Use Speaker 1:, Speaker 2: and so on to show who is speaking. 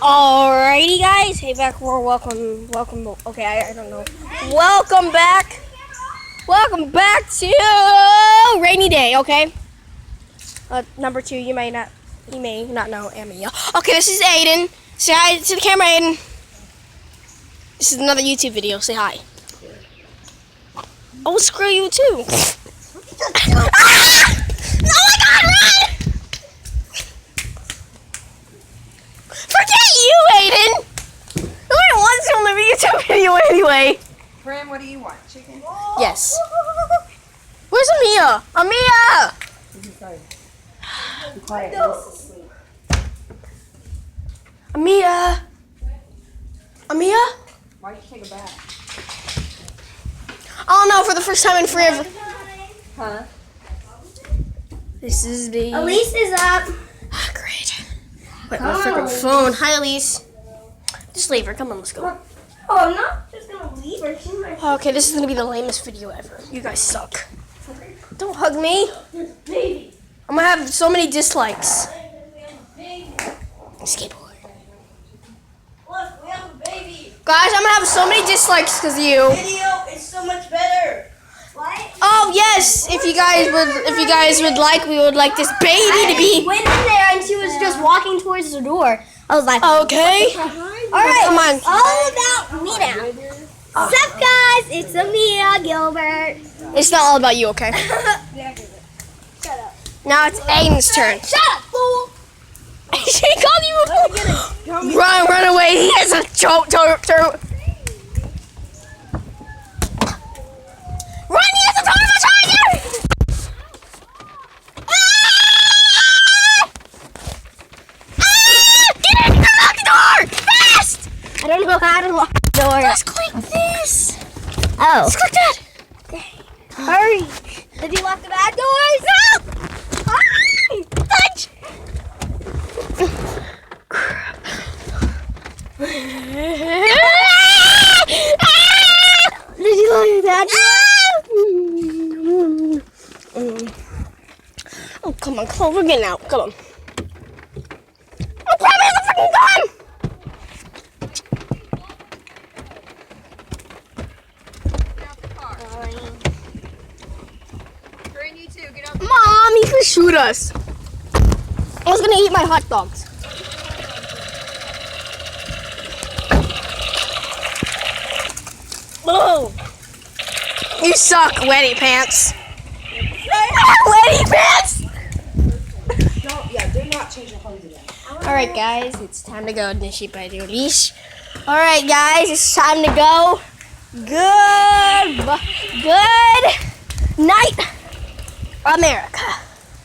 Speaker 1: Alrighty, guys. Hey, back. Welcome. Okay, I don't know. Welcome back. Welcome back to Rainy Day. Okay. Number 2. You may not know Amy. Okay, this is Aiden. Say hi to the camera, Aiden. This is another YouTube video. Say hi. Oh, screw you too. Ah! Oh my God, run! Forget you, Aiden. Nobody wants you on the YouTube video anyway.
Speaker 2: Fran, what do you want? Chicken?
Speaker 1: Yes. Where's Amia? Amia!
Speaker 2: Be quiet. Lisa's asleep.
Speaker 1: Amia! Amia?
Speaker 2: Why'd you take a bath?
Speaker 1: Oh no, for the first time in forever.
Speaker 2: Huh?
Speaker 1: This is the...
Speaker 3: Elise is up.
Speaker 1: Ah, great. Wait, my freaking phone. Hi, Elise. Just leave her. Come on, let's go.
Speaker 3: Oh, I'm not just gonna leave her. She's my
Speaker 1: Okay, this is gonna be the lamest video ever. You guys suck. Don't hug me.
Speaker 3: baby.
Speaker 1: I'm gonna have so many dislikes. Skateboard.
Speaker 3: Look, we have a baby.
Speaker 1: Guys, I'm gonna have so many dislikes because of you.
Speaker 3: Video is so much better. What?
Speaker 1: Oh yes, if you guys would like, we would like this baby to be.
Speaker 3: Went in there and she was just walking towards the door. I was like,
Speaker 1: Okay.
Speaker 3: all right,
Speaker 1: Come on.
Speaker 3: all about me now. What's up, guys? It's Amia Gilbert.
Speaker 1: It's not all about you, okay?
Speaker 3: Shut up.
Speaker 1: Now it's Aiden's turn.
Speaker 3: Shut up, fool.
Speaker 1: She called you a fool. Run away. He has a choke. Run, he has a turtle tiger. Get in, lock the door, fast.
Speaker 3: I don't know how to lock the door.
Speaker 1: Just click this.
Speaker 3: Oh.
Speaker 1: Just click that.
Speaker 3: Hurry. Did you lock the back doors?
Speaker 1: No. Hurry. Fudge.
Speaker 3: Did you lock the back doors?
Speaker 1: Oh, come on, Chloe, we're getting out. Come on. Oh, crap, here's the freaking gun!
Speaker 2: Get out the car. Fran, you too. Get out the
Speaker 1: Mom, he could shoot us. I was gonna eat my hot dogs. Oh, you suck, wetty pants. Wetty pants!
Speaker 2: do not change your phone today.
Speaker 1: Alright, guys, it's time to go. Nishi by the leash. Alright, guys, it's time to go. Good night, America.